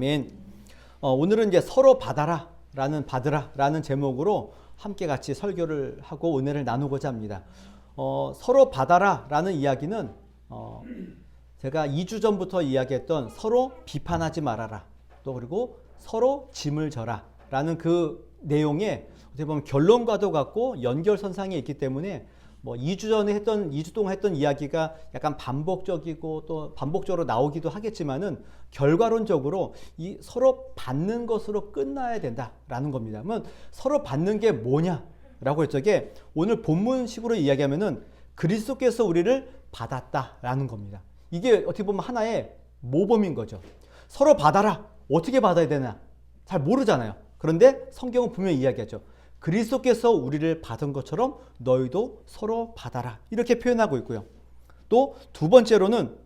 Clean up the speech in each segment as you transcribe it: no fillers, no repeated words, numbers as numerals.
아멘. 오늘은 이제 서로 받으라라는 제목으로 함께 같이 설교를 하고 은혜를 나누고자 합니다. 서로 받아라라는 이야기는 제가 2주 전부터 이야기했던 서로 비판하지 말아라, 또 그리고 서로 짐을 져라라는 그 내용에 어떻게 보면 결론과도 같고 연결선상에 있기 때문에 2주 동안 했던 이야기가 약간 반복적이고 또 반복적으로 나오기도 하겠지만은 결과론적으로 이 서로 받는 것으로 끝나야 된다라는 겁니다. 그러면 서로 받는 게 뭐냐라고 했죠. 이게 오늘 본문식으로 이야기하면은 그리스도께서 우리를 받았다라는 겁니다. 이게 어떻게 보면 하나의 모범인 거죠. 서로 받아라. 어떻게 받아야 되나 잘 모르잖아요. 그런데 성경은 분명히 이야기하죠. 그리스도께서 우리를 받은 것처럼 너희도 서로 받아라. 이렇게 표현하고 있고요. 또 두 번째로는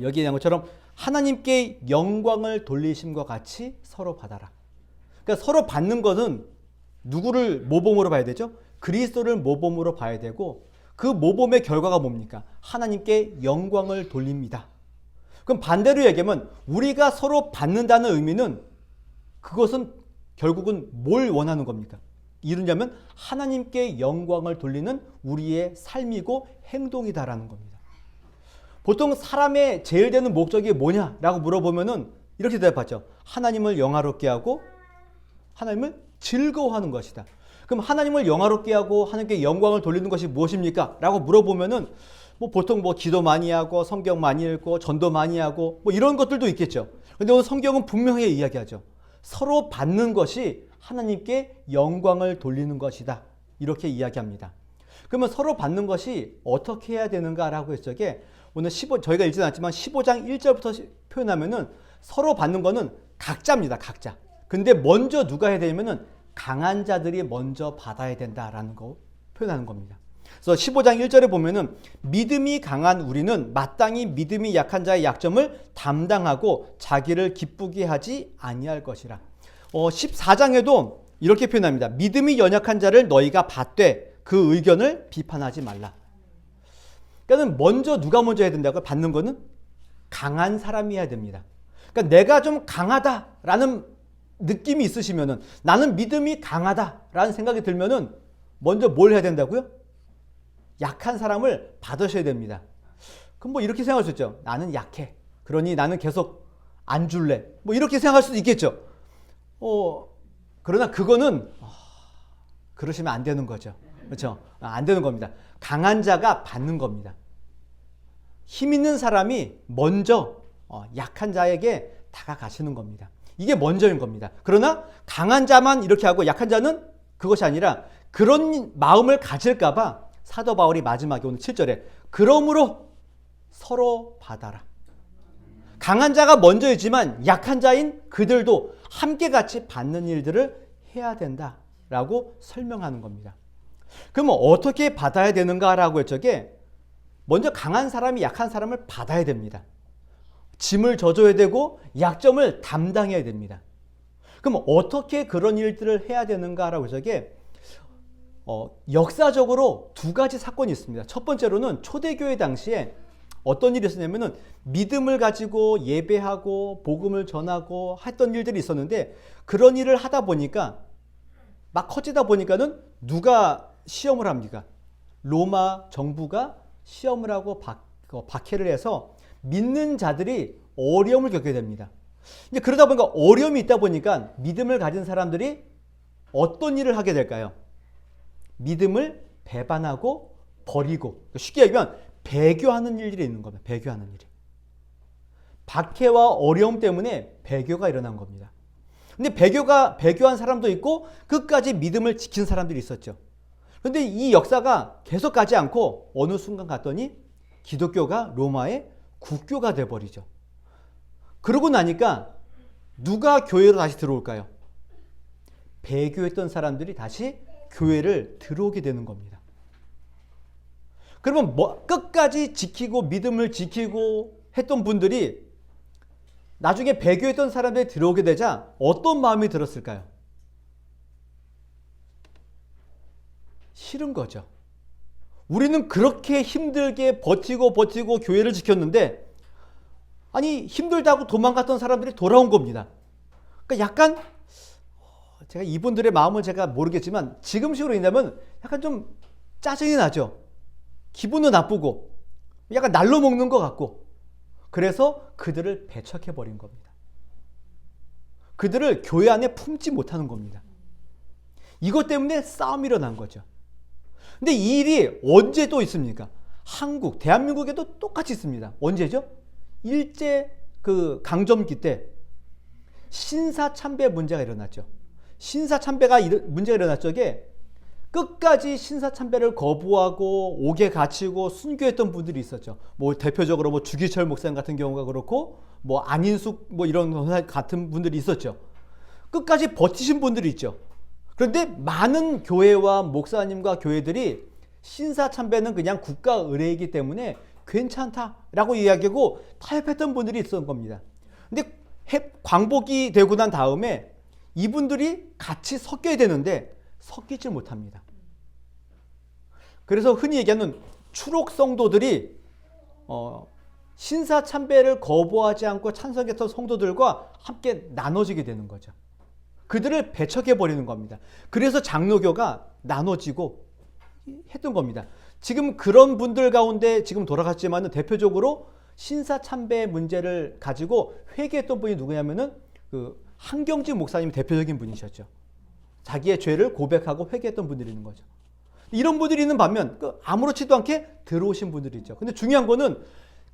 여기에 대한 것처럼 하나님께 영광을 돌리심과 같이 서로 받아라. 그러니까 서로 받는 것은 누구를 모범으로 봐야 되죠? 그리스도를 모범으로 봐야 되고 그 모범의 결과가 뭡니까? 하나님께 영광을 돌립니다. 그럼 반대로 얘기하면 우리가 서로 받는다는 의미는 그것은 결국은 뭘 원하는 겁니까? 이루냐면 하나님께 영광을 돌리는 우리의 삶이고 행동이다라는 겁니다. 보통 사람의 제일 되는 목적이 뭐냐라고 물어보면은 이렇게 대답하죠. 하나님을 영화롭게 하고 하나님을 즐거워하는 것이다. 그럼 하나님을 영화롭게 하고 하나님께 영광을 돌리는 것이 무엇입니까? 라고 물어보면은 보통 기도 많이 하고 성경 많이 읽고 전도 많이 하고 이런 것들도 있겠죠. 근데 오늘 성경은 분명히 이야기하죠. 서로 받는 것이 하나님께 영광을 돌리는 것이다. 이렇게 이야기합니다. 그러면 서로 받는 것이 어떻게 해야 되는가라고 했을 적에 오늘 저희가 읽지는 않지만 15장 1절부터 표현하면은 서로 받는 거는 각자입니다. 각자. 근데 먼저 누가 해야 되냐면은 강한 자들이 먼저 받아야 된다라는 거 표현하는 겁니다. 그래서 15장 1절에 보면은 믿음이 강한 우리는 마땅히 믿음이 약한 자의 약점을 담당하고 자기를 기쁘게 하지 아니할 것이라. 14장에도 이렇게 표현합니다. 믿음이 연약한 자를 너희가 받되 그 의견을 비판하지 말라. 그러니까 누가 먼저 해야 된다고요? 받는 거는 강한 사람이 해야 됩니다. 그러니까 내가 좀 강하다라는 느낌이 있으시면은 나는 믿음이 강하다라는 생각이 들면은 먼저 뭘 해야 된다고요? 약한 사람을 받으셔야 됩니다. 그럼 이렇게 생각할 수 있죠. 나는 약해. 그러니 나는 계속 안 줄래. 이렇게 생각할 수도 있겠죠. 그러나 그거는 그러시면 안 되는 거죠. 그렇죠? 안 되는 겁니다. 강한 자가 받는 겁니다. 힘 있는 사람이 먼저 약한 자에게 다가가시는 겁니다. 이게 먼저인 겁니다. 그러나 강한 자만 이렇게 하고 약한 자는 그것이 아니라 그런 마음을 가질까 봐 사도 바울이 마지막에 오늘 7절에 그러므로 서로 받아라. 강한 자가 먼저이지만 약한 자인 그들도 함께 같이 받는 일들을 해야 된다라고 설명하는 겁니다. 그러면 어떻게 받아야 되는가라고 했죠. 먼저 강한 사람이 약한 사람을 받아야 됩니다. 짐을 져줘야 되고 약점을 담당해야 됩니다. 그럼 어떻게 그런 일들을 해야 되는가라고 해서 역사적으로 두 가지 사건이 있습니다. 첫 번째로는 초대교회 당시에 어떤 일이 있었냐면은 믿음을 가지고 예배하고 복음을 전하고 했던 일들이 있었는데 그런 일을 하다 보니까 막 커지다 보니까는 누가 시험을 합니까? 로마 정부가 시험을 하고 박해를 해서 믿는 자들이 어려움을 겪게 됩니다. 이제 그러다 보니까 어려움이 있다 보니까 믿음을 가진 사람들이 어떤 일을 하게 될까요? 믿음을 배반하고 버리고 쉽게 얘기하면 배교하는 일들이 있는 겁니다. 배교하는 일이. 박해와 어려움 때문에 배교가 일어난 겁니다. 근데 배교한 사람도 있고 끝까지 믿음을 지킨 사람들이 있었죠. 그런데 이 역사가 계속 가지 않고 어느 순간 갔더니 기독교가 로마의 국교가 돼버리죠. 그러고 나니까 누가 교회로 다시 들어올까요? 배교했던 사람들이 다시 교회를 들어오게 되는 겁니다. 그러면 끝까지 지키고 믿음을 지키고 했던 분들이 나중에 배교했던 사람들이 들어오게 되자 어떤 마음이 들었을까요? 싫은 거죠. 우리는 그렇게 힘들게 버티고 교회를 지켰는데 아니 힘들다고 도망갔던 사람들이 돌아온 겁니다. 그러니까 약간 제가 이분들의 마음은 제가 모르겠지만 지금식으로 인하면 약간 좀 짜증이 나죠. 기분은 나쁘고 약간 날로 먹는 것 같고 그래서 그들을 배척해버린 겁니다. 그들을 교회 안에 품지 못하는 겁니다. 이것 때문에 싸움이 일어난 거죠. 근데 이 일이 언제 또 있습니까? 한국, 대한민국에도 똑같이 있습니다. 언제죠? 일제 강점기 때 신사참배 문제가 일어났죠. 신사참배가 문제가 일어날 적에 끝까지 신사참배를 거부하고 옥에 갇히고 순교했던 분들이 있었죠. 뭐 대표적으로 뭐 주기철 목사님 같은 경우가 그렇고 뭐 안인숙 뭐 이런 같은 분들이 있었죠. 끝까지 버티신 분들이 있죠. 그런데 많은 교회와 목사님과 교회들이 신사참배는 그냥 국가 의례이기 때문에 괜찮다라고 이야기하고 타협했던 분들이 있었던 겁니다. 근데 광복이 되고 난 다음에 이분들이 같이 섞여야 되는데 섞이지 못합니다. 그래서 흔히 얘기하는 추록 성도들이 신사참배를 거부하지 않고 찬성했던 성도들과 함께 나눠지게 되는 거죠. 그들을 배척해버리는 겁니다. 그래서 장로교가 나눠지고 했던 겁니다. 지금 그런 분들 가운데 지금 돌아갔지만 대표적으로 신사참배 문제를 가지고 회개했던 분이 누구냐면은 한경진 목사님이 대표적인 분이셨죠. 자기의 죄를 고백하고 회개했던 분들이 있는 거죠. 이런 분들이 있는 반면 아무렇지도 않게 들어오신 분들이 있죠. 근데 중요한 거는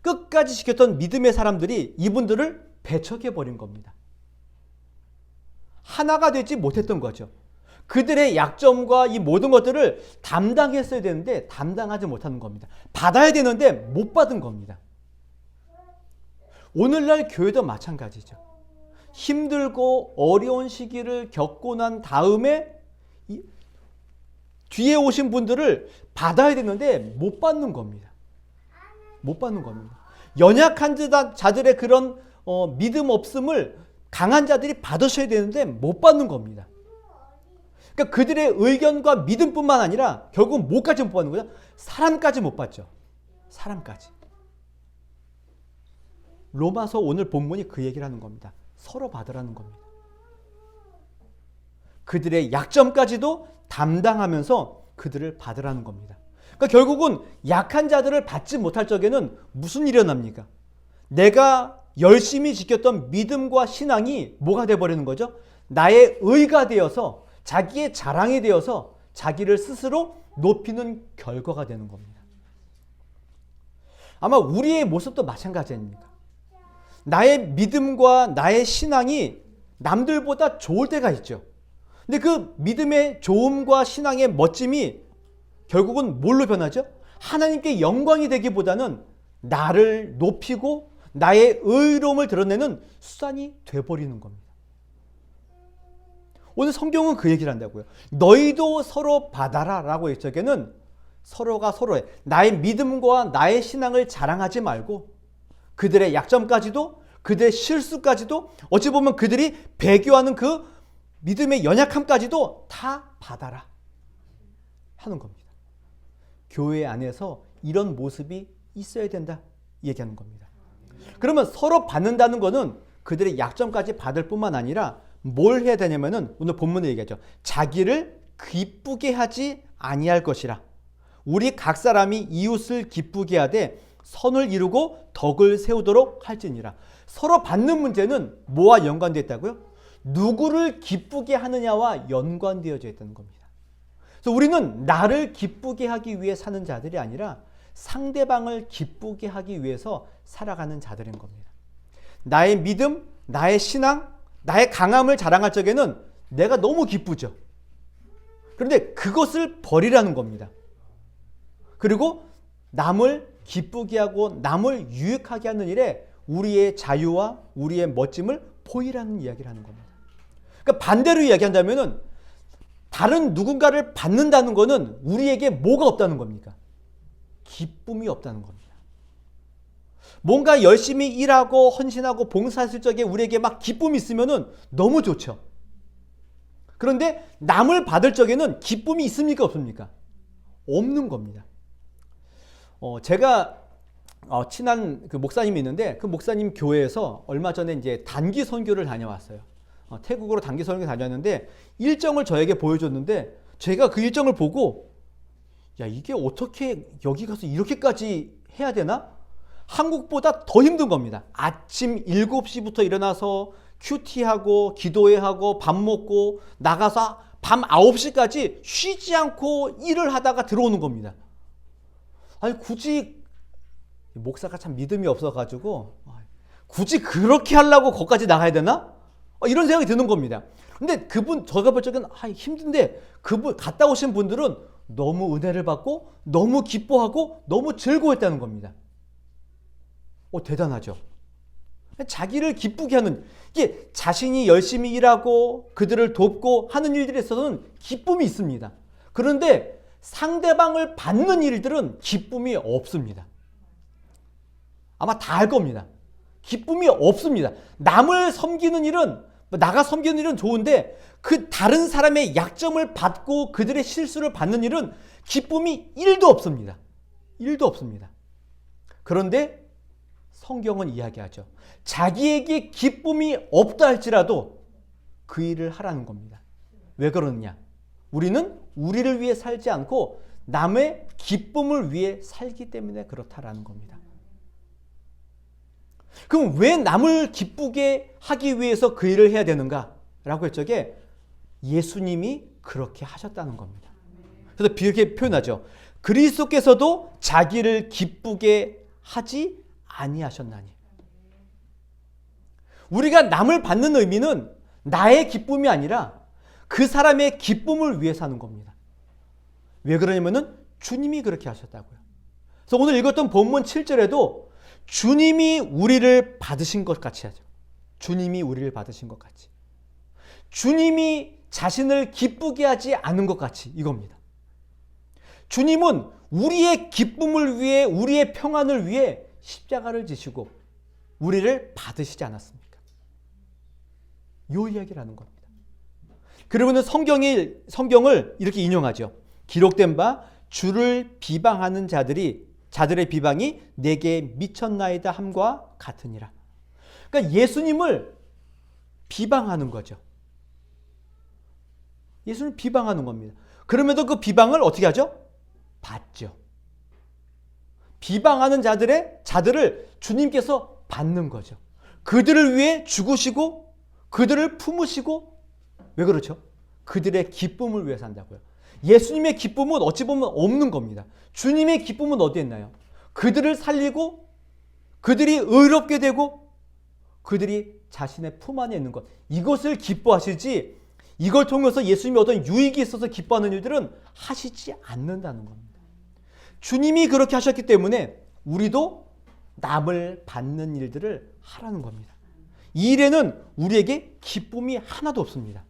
끝까지 지켰던 믿음의 사람들이 이분들을 배척해버린 겁니다. 하나가 되지 못했던 거죠. 그들의 약점과 이 모든 것들을 담당했어야 되는데 담당하지 못하는 겁니다. 받아야 되는데 못 받은 겁니다. 오늘날 교회도 마찬가지죠. 힘들고 어려운 시기를 겪고 난 다음에 뒤에 오신 분들을 받아야 되는데 못 받는 겁니다. 못 받는 겁니다. 연약한 자들의 그런 믿음 없음을 강한 자들이 받으셔야 되는데 못 받는 겁니다. 그러니까 그들의 의견과 믿음뿐만 아니라 결국 뭐까지 못 받는 거죠? 사람까지 못 받죠. 사람까지. 로마서 오늘 본문이 그 얘기를 하는 겁니다. 서로 받으라는 겁니다. 그들의 약점까지도 담당하면서 그들을 받으라는 겁니다. 그러니까 결국은 약한 자들을 받지 못할 적에는 무슨 일이 일어납니까? 내가 열심히 지켰던 믿음과 신앙이 뭐가 되어버리는 거죠? 나의 의가 되어서 자기의 자랑이 되어서 자기를 스스로 높이는 결과가 되는 겁니다. 아마 우리의 모습도 마찬가지 아닙니까? 나의 믿음과 나의 신앙이 남들보다 좋을 때가 있죠. 근데 그 믿음의 좋음과 신앙의 멋짐이 결국은 뭘로 변하죠? 하나님께 영광이 되기보다는 나를 높이고 나의 의로움을 드러내는 수단이 돼버리는 겁니다. 오늘 성경은 그 얘기를 한다고요. 너희도 서로 받아라 라고 했적에는 서로가 서로의 나의 믿음과 나의 신앙을 자랑하지 말고 그들의 약점까지도 그들의 실수까지도 어찌 보면 그들이 배교하는 그 믿음의 연약함까지도 다 받아라 하는 겁니다. 교회 안에서 이런 모습이 있어야 된다 얘기하는 겁니다. 그러면 서로 받는다는 것은 그들의 약점까지 받을 뿐만 아니라 뭘 해야 되냐면은 오늘 본문에 얘기하죠. 자기를 기쁘게 하지 아니할 것이라. 우리 각 사람이 이웃을 기쁘게 하되 선을 이루고 덕을 세우도록 할지니라. 서로 받는 문제는 뭐와 연관되어 있다고요? 누구를 기쁘게 하느냐와 연관되어져 있다는 겁니다. 그래서 우리는 나를 기쁘게 하기 위해 사는 자들이 아니라 상대방을 기쁘게 하기 위해서 살아가는 자들인 겁니다. 나의 믿음, 나의 신앙, 나의 강함을 자랑할 적에는 내가 너무 기쁘죠. 그런데 그것을 버리라는 겁니다. 그리고 남을 기쁘게 하고 남을 유익하게 하는 일에 우리의 자유와 우리의 멋짐을 보이라는 이야기를 하는 겁니다. 그러니까 반대로 이야기한다면은 다른 누군가를 받는다는 것은 우리에게 뭐가 없다는 겁니까? 기쁨이 없다는 겁니다. 뭔가 열심히 일하고 헌신하고 봉사했을 적에 우리에게 막 기쁨이 있으면은 너무 좋죠. 그런데 남을 받을 적에는 기쁨이 있습니까? 없습니까? 없는 겁니다. 제가 친한 그 목사님이 있는데 그 목사님 교회에서 얼마 전에 이제 단기 선교를 다녀왔어요. 태국으로 단기 선교 다녔는데 일정을 저에게 보여줬는데 제가 그 일정을 보고 야, 이게 어떻게 여기 가서 이렇게까지 해야 되나? 한국보다 더 힘든 겁니다. 아침 7시부터 일어나서 큐티하고 기도회하고 밥 먹고 나가서 밤 9시까지 쉬지 않고 일을 하다가 들어오는 겁니다. 아니 굳이 목사가 참 믿음이 없어가지고 굳이 그렇게 하려고 거기까지 나가야 되나? 이런 생각이 드는 겁니다. 근데 그분 제가 볼 적엔 힘든데 그분 갔다 오신 분들은 너무 은혜를 받고 너무 기뻐하고 너무 즐거워했다는 겁니다. 대단하죠. 자기를 기쁘게 하는, 이게 자신이 열심히 일하고 그들을 돕고 하는 일들에 있어서는 기쁨이 있습니다. 그런데 상대방을 받는 일들은 기쁨이 없습니다. 아마 다 알 겁니다. 기쁨이 없습니다. 남을 섬기는 일은, 나가 섬기는 일은 좋은데 그 다른 사람의 약점을 받고 그들의 실수를 받는 일은 기쁨이 1도 없습니다. 1도 없습니다. 그런데 성경은 이야기하죠. 자기에게 기쁨이 없다 할지라도 그 일을 하라는 겁니다. 왜 그러느냐? 우리는 우리를 위해 살지 않고 남의 기쁨을 위해 살기 때문에 그렇다라는 겁니다. 그럼 왜 남을 기쁘게 하기 위해서 그 일을 해야 되는가? 라고 할 적에 예수님이 그렇게 하셨다는 겁니다. 그래서 이렇게 표현하죠. 그리스도께서도 자기를 기쁘게 하지 아니하셨나니. 우리가 남을 받는 의미는 나의 기쁨이 아니라 그 사람의 기쁨을 위해 사는 겁니다. 왜 그러냐면은 주님이 그렇게 하셨다고요. 그래서 오늘 읽었던 본문 7절에도 주님이 우리를 받으신 것 같이 하죠. 주님이 우리를 받으신 것 같이. 주님이 자신을 기쁘게 하지 않은 것 같이, 이겁니다. 주님은 우리의 기쁨을 위해, 우리의 평안을 위해 십자가를 지시고 우리를 받으시지 않았습니까? 이 이야기를 하는 겁니다. 그러면 성경을 이렇게 인용하죠. 기록된 바 주를 비방하는 자들의 비방이 내게 미쳤나이다 함과 같으니라. 그러니까 예수님을 비방하는 거죠. 예수님을 비방하는 겁니다. 그럼에도 그 비방을 어떻게 하죠? 받죠. 비방하는 자들을 주님께서 받는 거죠. 그들을 위해 죽으시고 그들을 품으시고, 왜 그렇죠? 그들의 기쁨을 위해 산다고요. 예수님의 기쁨은 어찌 보면 없는 겁니다. 주님의 기쁨은 어디에 있나요? 그들을 살리고 그들이 의롭게 되고 그들이 자신의 품 안에 있는 것, 이것을 기뻐하시지 이걸 통해서 예수님이 어떤 유익이 있어서 기뻐하는 일들은 하시지 않는다는 겁니다. 주님이 그렇게 하셨기 때문에 우리도 남을 받는 일들을 하라는 겁니다. 이 일에는 우리에게 기쁨이 하나도 없습니다.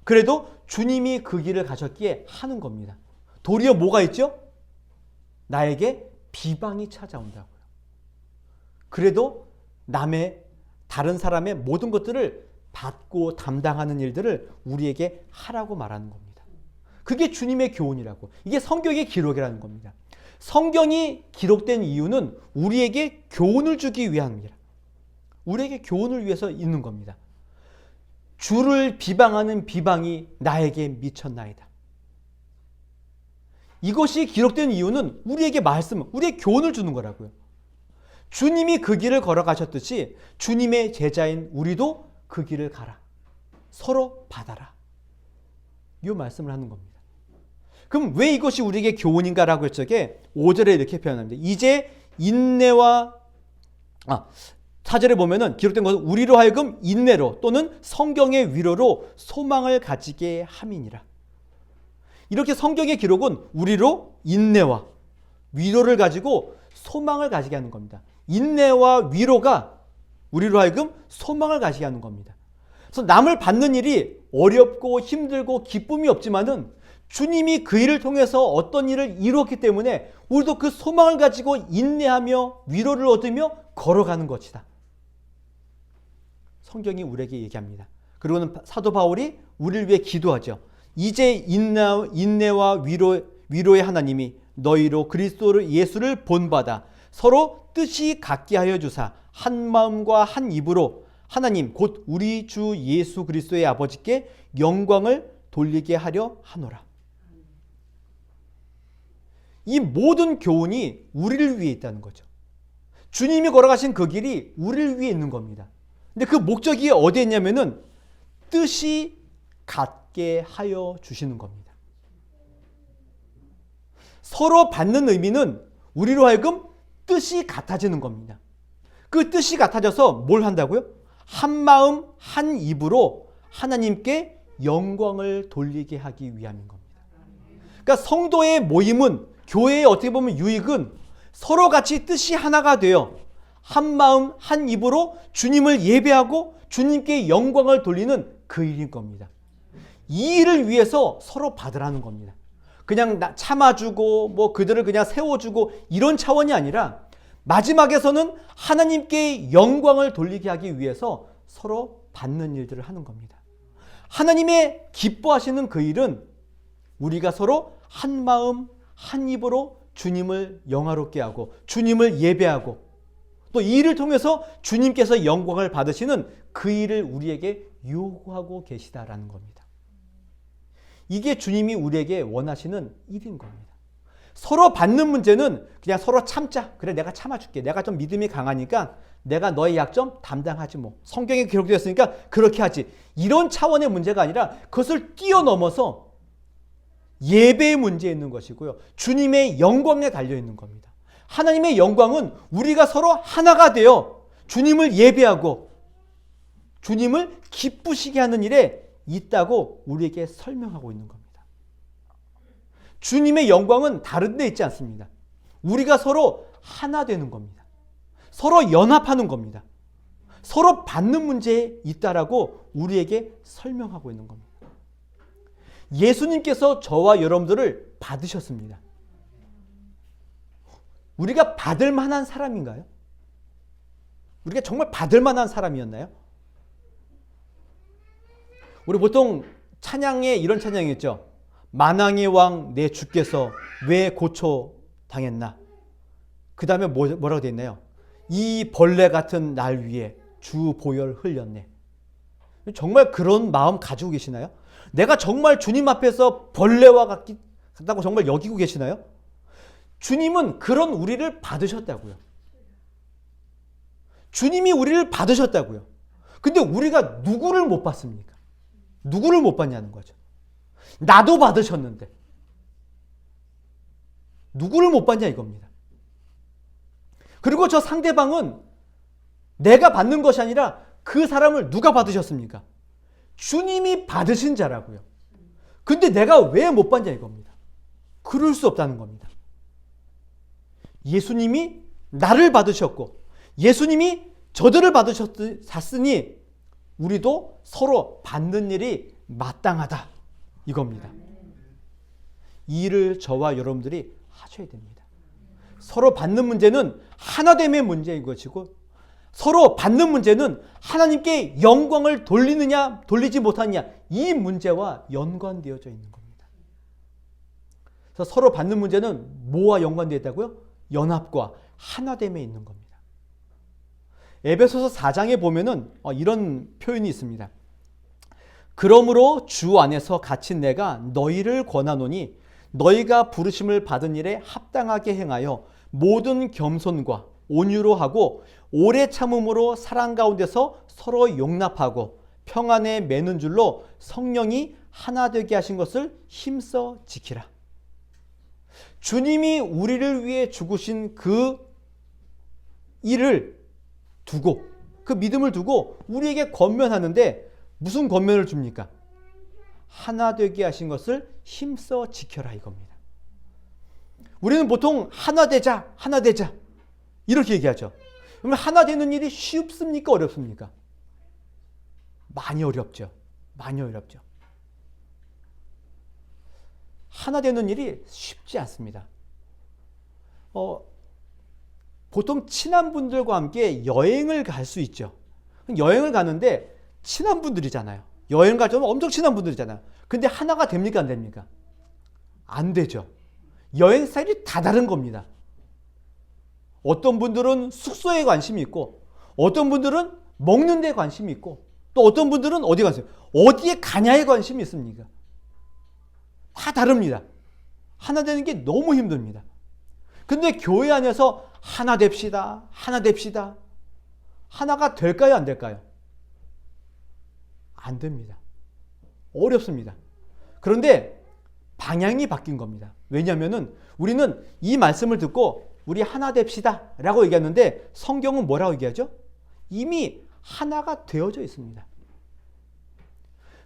그래도 주님이 그 길을 가셨기에 하는 겁니다. 도리어 뭐가 있죠? 나에게 비방이 찾아온다고요. 그래도 다른 사람의 모든 것들을 받고 담당하는 일들을 우리에게 하라고 말하는 겁니다. 그게 주님의 교훈이라고. 이게 성경의 기록이라는 겁니다. 성경이 기록된 이유는 우리에게 교훈을 주기 위함이라. 우리에게 교훈을 위해서 있는 겁니다. 주를 비방하는 비방이 나에게 미쳤나이다. 이것이 기록된 이유는 우리에게 우리의 교훈을 주는 거라고요. 주님이 그 길을 걸어가셨듯이 주님의 제자인 우리도 그 길을 가라. 서로 받아라. 이 말씀을 하는 겁니다. 그럼 왜 이것이 우리에게 교훈인가라고 할 적에 5절에 이렇게 표현합니다. 이제 인내와 4절에 보면은 기록된 것은 우리로 하여금 인내로 또는 성경의 위로로 소망을 가지게 함이니라. 이렇게 성경의 기록은 우리로 인내와 위로를 가지고 소망을 가지게 하는 겁니다. 인내와 위로가 우리로 하여금 소망을 가지게 하는 겁니다. 그래서 남을 받는 일이 어렵고 힘들고 기쁨이 없지만은 주님이 그 일을 통해서 어떤 일을 이루었기 때문에 우리도 그 소망을 가지고 인내하며 위로를 얻으며 걸어가는 것이다. 성경이 우리에게 얘기합니다. 그리고는 사도 바울이 우리를 위해 기도하죠. 이제 인내와 위로의 하나님이 너희로 그리스도 예수를 본받아 서로 뜻이 같게 하여 주사 한 마음과 한 입으로 하나님 곧 우리 주 예수 그리스도의 아버지께 영광을 돌리게 하려 하노라. 이 모든 교훈이 우리를 위해 있다는 거죠. 주님이 걸어가신 그 길이 우리를 위해 있는 겁니다. 근데 그 목적이 어디에 있냐면은 뜻이 같게 하여 주시는 겁니다. 서로 받는 의미는 우리로 하여금 뜻이 같아지는 겁니다. 그 뜻이 같아져서 뭘 한다고요? 한 마음 한 입으로 하나님께 영광을 돌리게 하기 위함인 겁니다. 그러니까 성도의 모임은, 교회의 어떻게 보면 유익은 서로 같이 뜻이 하나가 되어 한 마음 한 입으로 주님을 예배하고 주님께 영광을 돌리는 그 일인 겁니다. 이 일을 위해서 서로 받으라는 겁니다. 그냥 참아주고 뭐 그들을 그냥 세워주고 이런 차원이 아니라 마지막에서는 하나님께 영광을 돌리게 하기 위해서 서로 받는 일들을 하는 겁니다. 하나님의 기뻐하시는 그 일은 우리가 서로 한 마음 한 입으로 주님을 영화롭게 하고 주님을 예배하고 또 이 일을 통해서 주님께서 영광을 받으시는 그 일을 우리에게 요구하고 계시다라는 겁니다. 이게 주님이 우리에게 원하시는 일인 겁니다. 서로 받는 문제는 그냥 서로 참자. 그래, 내가 참아줄게. 내가 좀 믿음이 강하니까 내가 너의 약점 담당하지 뭐. 성경에 기록되었으니까 그렇게 하지. 이런 차원의 문제가 아니라 그것을 뛰어넘어서 예배의 문제에 있는 것이고요. 주님의 영광에 달려있는 겁니다. 하나님의 영광은 우리가 서로 하나가 되어 주님을 예배하고 주님을 기쁘시게 하는 일에 있다고 우리에게 설명하고 있는 겁니다. 주님의 영광은 다른 데 있지 않습니다. 우리가 서로 하나 되는 겁니다. 서로 연합하는 겁니다. 서로 받는 문제에 있다라고 우리에게 설명하고 있는 겁니다. 예수님께서 저와 여러분들을 받으셨습니다. 우리가 받을 만한 사람인가요? 우리가 정말 받을 만한 사람이었나요? 우리 보통 찬양에 이런 찬양이 있죠. 만왕의 왕 내 주께서 왜 고초 당했나? 그 다음에 뭐라고 되어 있나요? 이 벌레 같은 날 위에 주 보혈 흘렸네. 정말 그런 마음 가지고 계시나요? 내가 정말 주님 앞에서 벌레와 같다고 정말 여기고 계시나요? 주님은 그런 우리를 받으셨다고요. 주님이 우리를 받으셨다고요. 근데 우리가 누구를 못 받습니까? 누구를 못 받냐는 거죠. 나도 받으셨는데 누구를 못 받냐 이겁니다. 그리고 저 상대방은 내가 받는 것이 아니라 그 사람을 누가 받으셨습니까? 주님이 받으신 자라고요. 근데 내가 왜 못 받냐 이겁니다. 그럴 수 없다는 겁니다. 예수님이 나를 받으셨고 예수님이 저들을 받으셨으니 우리도 서로 받는 일이 마땅하다 이겁니다. 이 일을 저와 여러분들이 하셔야 됩니다. 서로 받는 문제는 하나됨의 문제인 것이고 서로 받는 문제는 하나님께 영광을 돌리느냐 돌리지 못하느냐 이 문제와 연관되어져 있는 겁니다. 그래서 서로 받는 문제는 뭐와 연관되어 있다고요? 연합과 하나됨에 있는 겁니다. 에베소서 4장에 보면은 이런 표현이 있습니다. 그러므로 주 안에서 갇힌 내가 너희를 권하노니 너희가 부르심을 받은 일에 합당하게 행하여 모든 겸손과 온유로 하고 오래 참음으로 사랑 가운데서 서로 용납하고 평안에 매는 줄로 성령이 하나 되게 하신 것을 힘써 지키라. 주님이 우리를 위해 죽으신 그 일을 두고 그 믿음을 두고 우리에게 권면하는데 무슨 권면을 줍니까? 하나 되게 하신 것을 힘써 지켜라 이겁니다. 우리는 보통 하나 되자 하나 되자 이렇게 얘기하죠. 그러면 하나 되는 일이 쉽습니까? 어렵습니까? 많이 어렵죠. 많이 어렵죠. 하나 되는 일이 쉽지 않습니다. 보통 친한 분들과 함께 여행을 갈 수 있죠. 여행을 가는데 친한 분들이잖아요. 여행 갈 때는 엄청 친한 분들이잖아요. 근데 하나가 됩니까? 안 됩니까? 안 되죠. 여행 스타일이 다 다른 겁니다. 어떤 분들은 숙소에 관심이 있고 어떤 분들은 먹는 데 관심이 있고 또 어떤 분들은 어디 관심, 어디에 가냐에 관심이 있습니까? 다 다릅니다. 하나 되는 게 너무 힘듭니다. 근데 교회 안에서 하나 됩시다. 하나 됩시다. 하나가 될까요? 안 될까요? 안 됩니다. 어렵습니다. 그런데 방향이 바뀐 겁니다. 왜냐하면 우리는 이 말씀을 듣고 우리 하나 됩시다 라고 얘기하는데 성경은 뭐라고 얘기하죠? 이미 하나가 되어져 있습니다.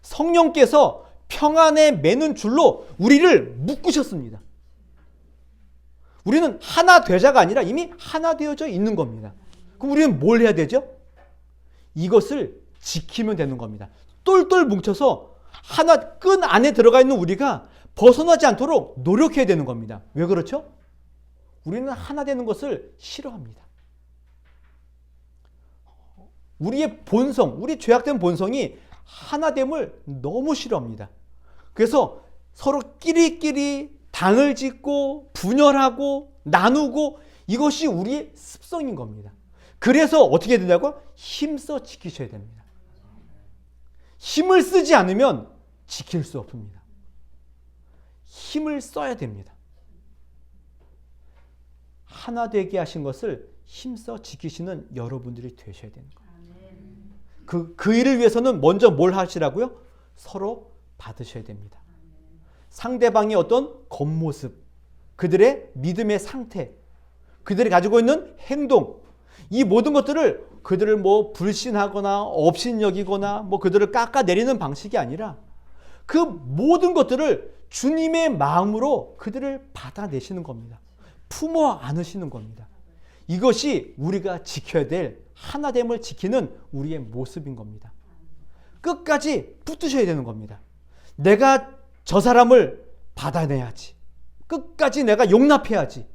성령께서 평안에 매는 줄로 우리를 묶으셨습니다. 우리는 하나 되자가 아니라 이미 하나 되어져 있는 겁니다. 그럼 우리는 뭘 해야 되죠? 이것을 지키면 되는 겁니다. 똘똘 뭉쳐서 하나 끈 안에 들어가 있는 우리가 벗어나지 않도록 노력해야 되는 겁니다. 왜 그렇죠? 우리는 하나 되는 것을 싫어합니다. 우리의 본성, 우리 죄악된 본성이 하나됨을 너무 싫어합니다. 그래서 서로 끼리끼리 당을 짓고 분열하고 나누고 이것이 우리의 습성인 겁니다. 그래서 어떻게 되냐고? 힘써 지키셔야 됩니다. 힘을 쓰지 않으면 지킬 수 없습니다. 힘을 써야 됩니다. 하나 되게 하신 것을 힘써 지키시는 여러분들이 되셔야 되는 거예요. 그 일을 위해서는 먼저 뭘 하시라고요? 서로 받으셔야 됩니다. 상대방의 어떤 겉모습, 그들의 믿음의 상태, 그들이 가지고 있는 행동, 이 모든 것들을 그들을 뭐 불신하거나 업신여기거나 뭐 그들을 깎아내리는 방식이 아니라 그 모든 것들을 주님의 마음으로 그들을 받아내시는 겁니다. 품어 안으시는 겁니다. 이것이 우리가 지켜야 될 하나됨을 지키는 우리의 모습인 겁니다. 끝까지 붙으셔야 되는 겁니다. 내가 저 사람을 받아내야지. 끝까지 내가 용납해야지.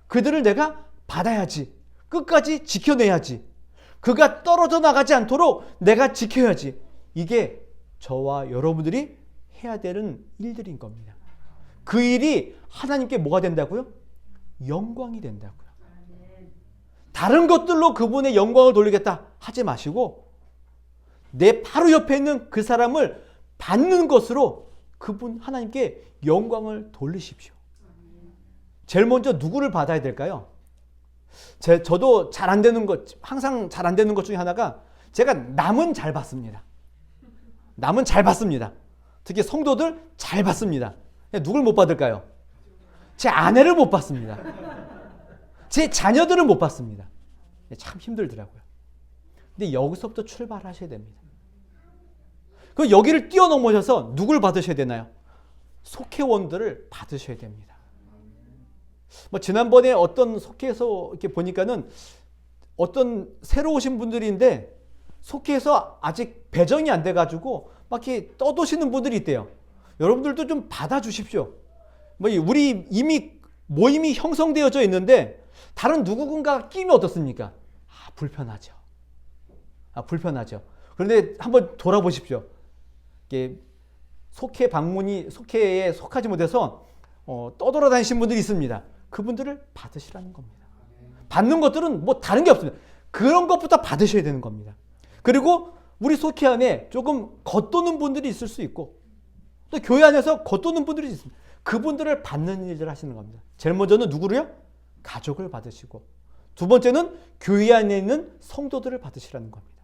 그들을 내가 받아야지. 끝까지 지켜내야지. 그가 떨어져 나가지 않도록 내가 지켜야지. 이게 저와 여러분들이 해야 되는 일들인 겁니다. 그 일이 하나님께 뭐가 된다고요? 영광이 된다고요. 다른 것들로 그분의 영광을 돌리겠다 하지 마시고 내 바로 옆에 있는 그 사람을 받는 것으로 그분 하나님께 영광을 돌리십시오. 제일 먼저 누구를 받아야 될까요? 저도 잘 안 되는 것, 항상 잘 안 되는 것 중에 하나가 제가 남은 잘 받습니다. 남은 잘 받습니다. 특히 성도들 잘 받습니다. 누굴 못 받을까요? 제 아내를 못 받습니다. 제 자녀들을 못 받습니다. 참 힘들더라고요. 근데 여기서부터 출발하셔야 됩니다. 그 여기를 뛰어넘으셔서 누굴 받으셔야 되나요? 속회원들을 받으셔야 됩니다. 뭐 지난번에 어떤 속회에서 이렇게 보니까는 어떤 새로 오신 분들인데 속회에서 아직 배정이 안 돼가지고 막 이렇게 떠도시는 분들이 있대요. 여러분들도 좀 받아주십시오. 뭐 우리 이미 모임이 형성되어져 있는데 다른 누군가가 끼면 어떻습니까? 불편하죠. 불편하죠. 그런데 한번 돌아보십시오. 이게 속회에 속하지 못해서 떠돌아다니신 분들이 있습니다. 그분들을 받으시라는 겁니다. 받는 것들은 뭐 다른 게 없습니다. 그런 것부터 받으셔야 되는 겁니다. 그리고 우리 속회 안에 조금 겉도는 분들이 있을 수 있고 또 교회 안에서 겉도는 분들이 있습니다. 그분들을 받는 일을 하시는 겁니다. 제일 먼저는 누구를요? 가족을 받으시고 두 번째는 교회 안에 있는 성도들을 받으시라는 겁니다.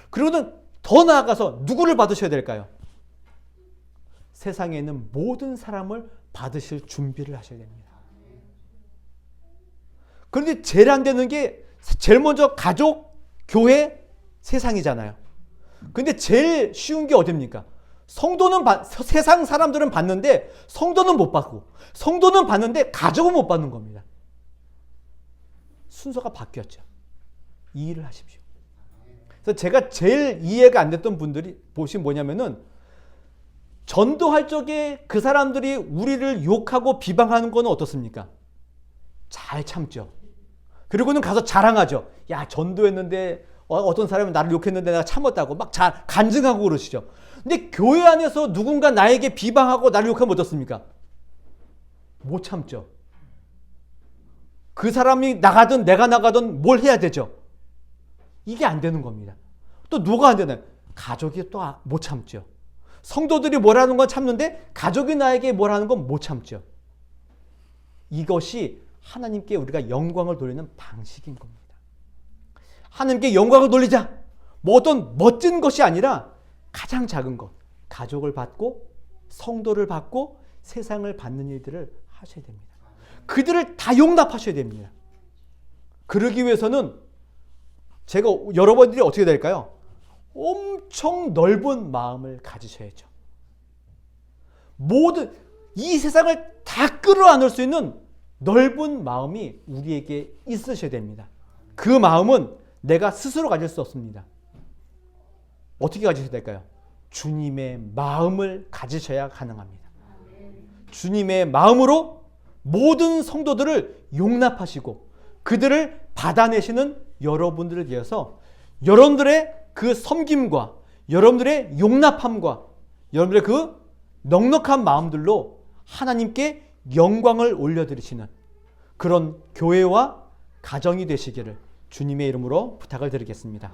그리고는 더 나아가서 누구를 받으셔야 될까요? 세상에 있는 모든 사람을 받으실 준비를 하셔야 됩니다. 그런데 제일 안 되는 게 제일 먼저 가족, 교회, 세상이잖아요. 근데 제일 쉬운 게 어딥니까? 세상 사람들은 받는데 성도는 못 받고 성도는 받는데 가족은 못 받는 겁니다. 순서가 바뀌었죠. 이 일을 하십시오. 그래서 제가 제일 이해가 안 됐던 분들이 보시면 뭐냐면은 전도할 적에 그 사람들이 우리를 욕하고 비방하는 거는 어떻습니까? 잘 참죠. 그리고는 가서 자랑하죠. 야, 전도했는데 어떤 사람은 나를 욕했는데 내가 참았다고 막 간증하고 그러시죠. 근데 교회 안에서 누군가 나에게 비방하고 나를 욕하면 어떻습니까? 못 참죠. 그 사람이 나가든 내가 나가든 뭘 해야 되죠? 이게 안 되는 겁니다. 또 누가 안 되나요? 가족이 또 못 참죠. 성도들이 뭐라는 건 참는데 가족이 나에게 뭐라는 건 못 참죠. 이것이 하나님께 우리가 영광을 돌리는 방식인 겁니다. 하나님께 영광을 돌리자. 뭐 어떤 멋진 것이 아니라 가장 작은 것, 가족을 받고 성도를 받고 세상을 받는 일들을 하셔야 됩니다. 그들을 다 용납하셔야 됩니다. 그러기 위해서는 제가 여러분들이 어떻게 될까요? 엄청 넓은 마음을 가지셔야죠. 모든 이 세상을 다 끌어안을 수 있는 넓은 마음이 우리에게 있으셔야 됩니다. 그 마음은 내가 스스로 가질 수 없습니다. 어떻게 가지셔야 될까요? 주님의 마음을 가지셔야 가능합니다. 주님의 마음으로 모든 성도들을 용납하시고 그들을 받아내시는 여러분들을 위해서 여러분들의 그 섬김과 여러분들의 용납함과 여러분들의 그 넉넉한 마음들로 하나님께 영광을 올려드리시는 그런 교회와 가정이 되시기를 주님의 이름으로 부탁을 드리겠습니다.